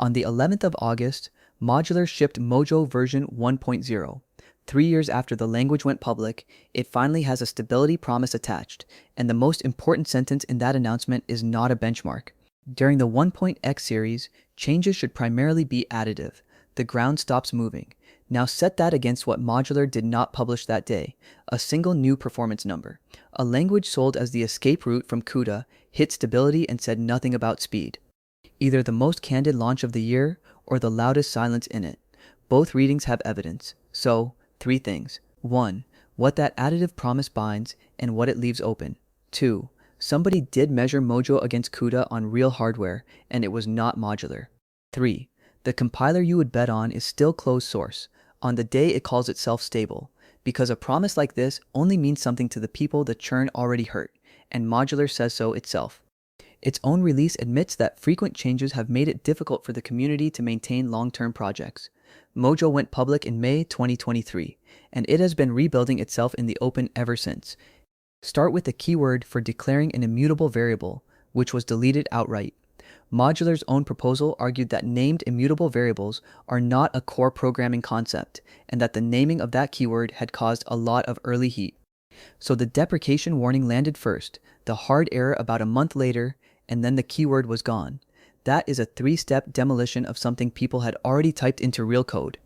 On the 11th of August, Modular shipped Mojo version 1.0. 3 years after the language went public, it finally has a stability promise attached, and the most important sentence in that announcement is not a benchmark. During the 1.x series, changes should primarily be additive. The ground stops moving. Now set that against what Modular did not publish that day, a single new performance number. A language sold as the escape route from CUDA hit stability and said nothing about speed. Either the most candid launch of the year or the loudest silence in it. Both readings have evidence. So, 3 things. 1. What that additive promise binds and what it leaves open. 2. Somebody did measure Mojo against CUDA on real hardware, and it was not Modular. 3. The compiler you would bet on is still closed source, on the day it calls itself stable, because a promise like this only means something to the people the churn already hurt, and Modular says so itself. Its own release admits that frequent changes have made it difficult for the community to maintain long-term projects. Mojo went public in May 2023, and it has been rebuilding itself in the open ever since. Start with the keyword for declaring an immutable variable, which was deleted outright. Modular's own proposal argued that named immutable variables are not a core programming concept, and that the naming of that keyword had caused a lot of early heat. So the deprecation warning landed first, the hard error about a month later, and then the keyword was gone. That is a 3-step demolition of something people had already typed into real code.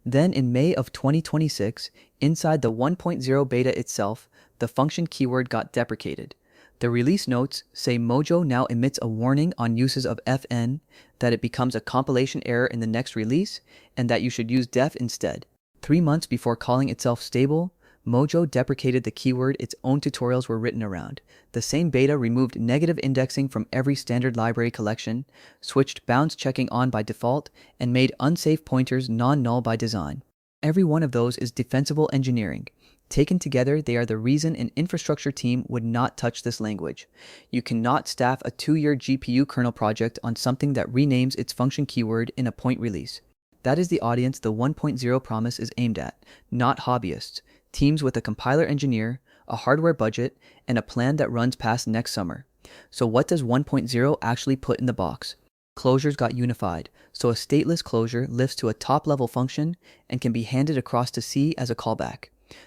Then in May of 2026, inside the 1.0 beta itself, the function keyword got deprecated. The release notes say Mojo now emits a warning on uses of fn, that it becomes a compilation error in the next release, and that you should use def instead. 3 months before calling itself stable, Mojo deprecated the keyword its own tutorials were written around. The same beta removed negative indexing from every standard library collection, switched bounds checking on by default, and made unsafe pointers non-null by design. Every one of those is defensible engineering. Taken together, they are the reason an infrastructure team would not touch this language. You cannot staff a 2-year GPU kernel project on something that renames its function keyword in a point release. That is the audience the 1.0 promise is aimed at, not hobbyists. Teams with a compiler engineer, a hardware budget, and a plan that runs past next summer. So what does 1.0 actually put in the box? Closures got unified, so a stateless closure lifts to a top-level function and can be handed across to C as a callback.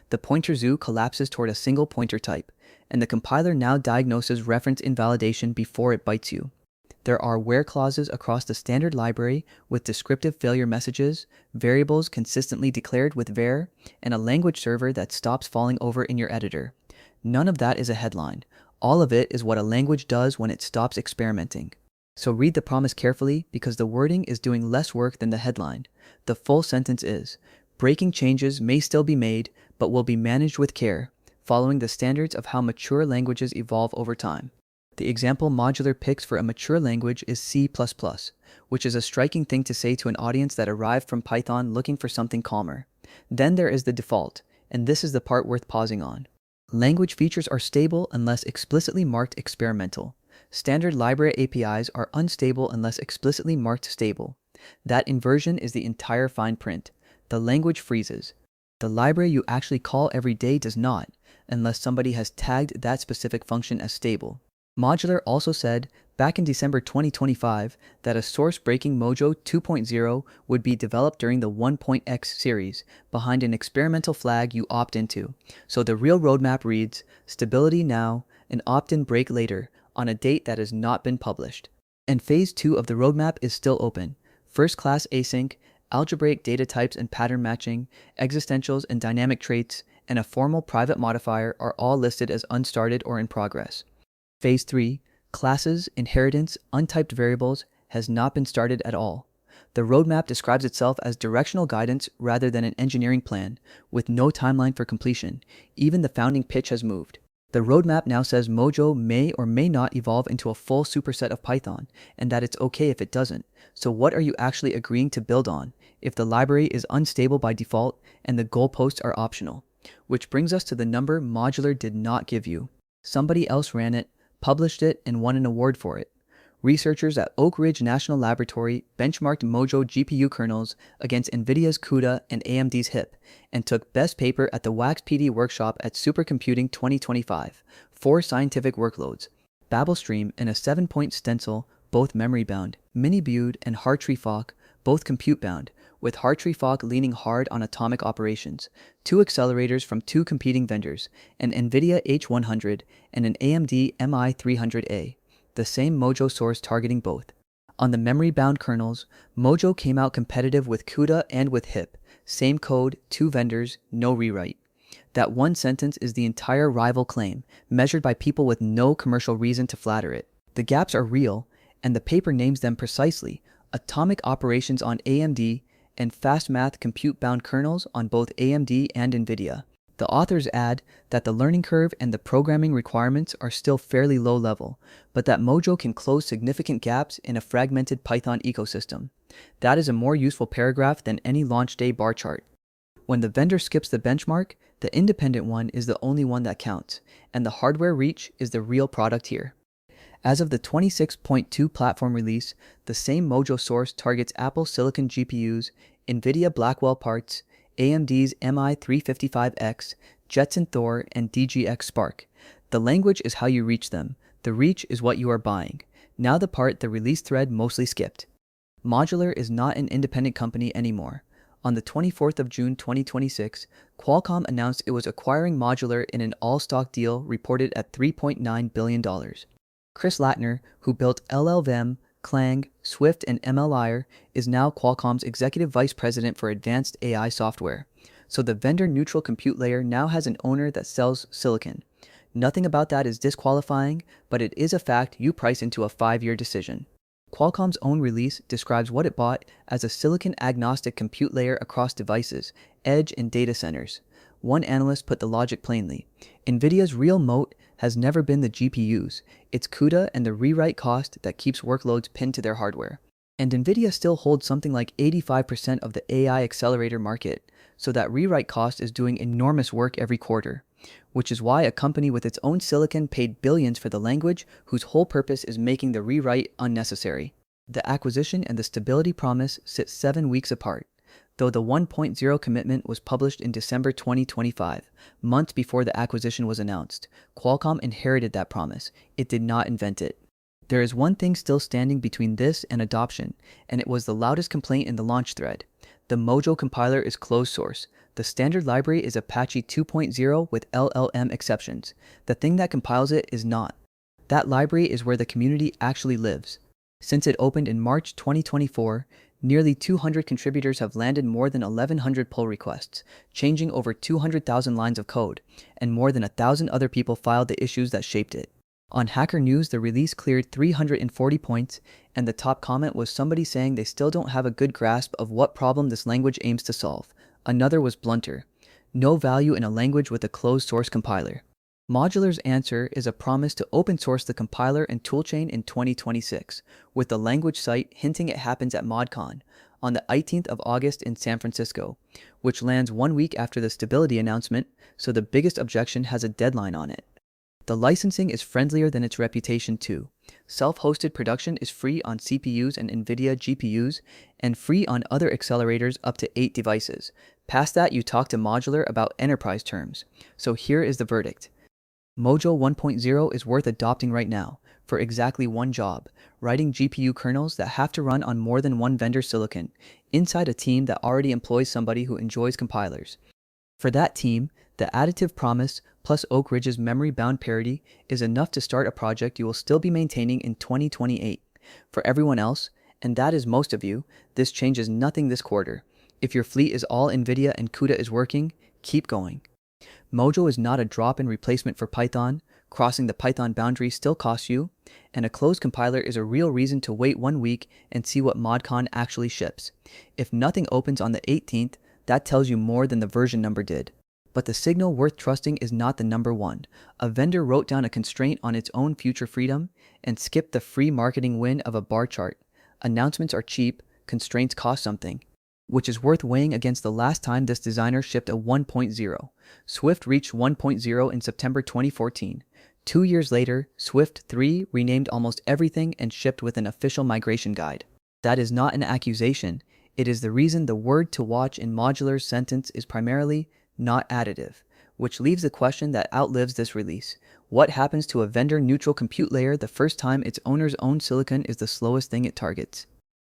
The pointer zoo collapses toward a single pointer type, and the compiler now diagnoses reference invalidation before it bites you. There are where clauses across the standard library with descriptive failure messages, variables consistently declared with var, and a language server that stops falling over in your editor. None of that is a headline. All of it is what a language does when it stops experimenting. So read the promise carefully, because the wording is doing less work than the headline. The full sentence is, breaking changes may still be made, but will be managed with care, following the standards of how mature languages evolve over time. The example Modular picks for a mature language is C++, which is a striking thing to say to an audience that arrived from Python looking for something calmer. Then there is the default, and this is the part worth pausing on. Language features are stable unless explicitly marked experimental. Standard library APIs are unstable unless explicitly marked stable. That inversion is the entire fine print. The language freezes. The library you actually call every day does not, unless somebody has tagged that specific function as stable. Modular also said, back in December 2025, that a source-breaking Mojo 2.0 would be developed during the 1.x series, behind an experimental flag you opt into. So the real roadmap reads, stability now, an opt-in break later, on a date that has not been published. And Phase 2 of the roadmap is still open. First-class async, algebraic data types and pattern matching, existentials and dynamic traits, and a formal private modifier are all listed as unstarted or in progress. Phase 3, classes, inheritance, untyped variables, has not been started at all. The roadmap describes itself as directional guidance rather than an engineering plan, with no timeline for completion. Even the founding pitch has moved. The roadmap now says Mojo may or may not evolve into a full superset of Python, and that it's okay if it doesn't. So what are you actually agreeing to build on, if the library is unstable by default and the goalposts are optional? Which brings us to the number Modular did not give you. Somebody else ran it, published it, and won an award for it. Researchers at Oak Ridge National Laboratory benchmarked Mojo GPU kernels against Nvidia's CUDA and AMD's HIP, and took Best Paper at the Wax PD Workshop at Supercomputing 2025. 4 scientific workloads, Babel stream, and a 7-point stencil, both memory-bound, mini-BUD, and Hartree-Fock, both compute-bound, with Hartree-Fock leaning hard on atomic operations, 2 accelerators from 2 competing vendors, an Nvidia H100 and an AMD MI300A, the same Mojo source targeting both. On the memory-bound kernels, Mojo came out competitive with CUDA and with HIP, same code, 2 vendors, no rewrite. That one sentence is the entire rival claim, measured by people with no commercial reason to flatter it. The gaps are real, and the paper names them precisely: atomic operations on AMD and fast math compute-bound kernels on both AMD and Nvidia. The authors add that the learning curve and the programming requirements are still fairly low level, but that Mojo can close significant gaps in a fragmented Python ecosystem. That is a more useful paragraph than any launch day bar chart. When the vendor skips the benchmark, the independent one is the only one that counts, and the hardware reach is the real product here. As of the 26.2 platform release, the same Mojo source targets Apple Silicon GPUs, Nvidia Blackwell parts, AMD's MI355X, Jetson Thor, and DGX Spark. The language is how you reach them. The reach is what you are buying. Now the part the release thread mostly skipped. Modular is not an independent company anymore. On the 24th of June 2026, Qualcomm announced it was acquiring Modular in an all-stock deal reported at $3.9 billion. Chris Lattner, who built LLVM, Clang, Swift, and MLIR, is now Qualcomm's Executive Vice President for Advanced AI Software. So the vendor-neutral compute layer now has an owner that sells silicon. Nothing about that is disqualifying, but it is a fact you price into a 5-year decision. Qualcomm's own release describes what it bought as a silicon-agnostic compute layer across devices, edge, and data centers. One analyst put the logic plainly: Nvidia's real moat has never been the GPUs, it's CUDA and the rewrite cost that keeps workloads pinned to their hardware. And Nvidia still holds something like 85% of the AI accelerator market, so that rewrite cost is doing enormous work every quarter, which is why a company with its own silicon paid billions for the language whose whole purpose is making the rewrite unnecessary. The acquisition and the stability promise sit 7 weeks apart, though the 1.0 commitment was published in December 2025, months before the acquisition was announced. Qualcomm inherited that promise. It did not invent it. There is one thing still standing between this and adoption, and it was the loudest complaint in the launch thread. The Mojo compiler is closed source. The standard library is Apache 2.0 with LLM exceptions. The thing that compiles it is not. That library is where the community actually lives. Since it opened in March 2024, nearly 200 contributors have landed more than 1,100 pull requests, changing over 200,000 lines of code, and more than 1,000 other people filed the issues that shaped it. On Hacker News, the release cleared 340 points, and the top comment was somebody saying they still don't have a good grasp of what problem this language aims to solve. Another was blunter: no value in a language with a closed-source compiler. Modular's answer is a promise to open source the compiler and toolchain in 2026, with the language site hinting it happens at ModCon on the 18th of August in San Francisco, which lands 1 week after the stability announcement, so the biggest objection has a deadline on it. The licensing is friendlier than its reputation too. Self-hosted production is free on CPUs and Nvidia GPUs, and free on other accelerators up to 8 devices. Past that, you talk to Modular about enterprise terms. So here is the verdict. Mojo 1.0 is worth adopting right now, for exactly one job: writing GPU kernels that have to run on more than one vendor silicon, inside a team that already employs somebody who enjoys compilers. For that team, the additive promise plus Oak Ridge's memory-bound parity is enough to start a project you will still be maintaining in 2028. For everyone else, and that is most of you, this changes nothing this quarter. If your fleet is all Nvidia and CUDA is working, keep going. Mojo is not a drop-in replacement for Python. Crossing the Python boundary still costs you, and a closed compiler is a real reason to wait 1 week and see what ModCon actually ships. If nothing opens on the 18th, that tells you more than the version number did. But the signal worth trusting is not the number one. A vendor wrote down a constraint on its own future freedom and skipped the free marketing win of a bar chart. Announcements are cheap, constraints cost something, which is worth weighing against the last time this designer shipped a 1.0. Swift reached 1.0 in September 2014. 2 years later, Swift 3 renamed almost everything and shipped with an official migration guide. That is not an accusation. It is the reason the word to watch in Modular's sentence is primarily not additive. which leaves a question that outlives this release. What happens to a vendor-neutral compute layer the first time its owner's own silicon is the slowest thing it targets?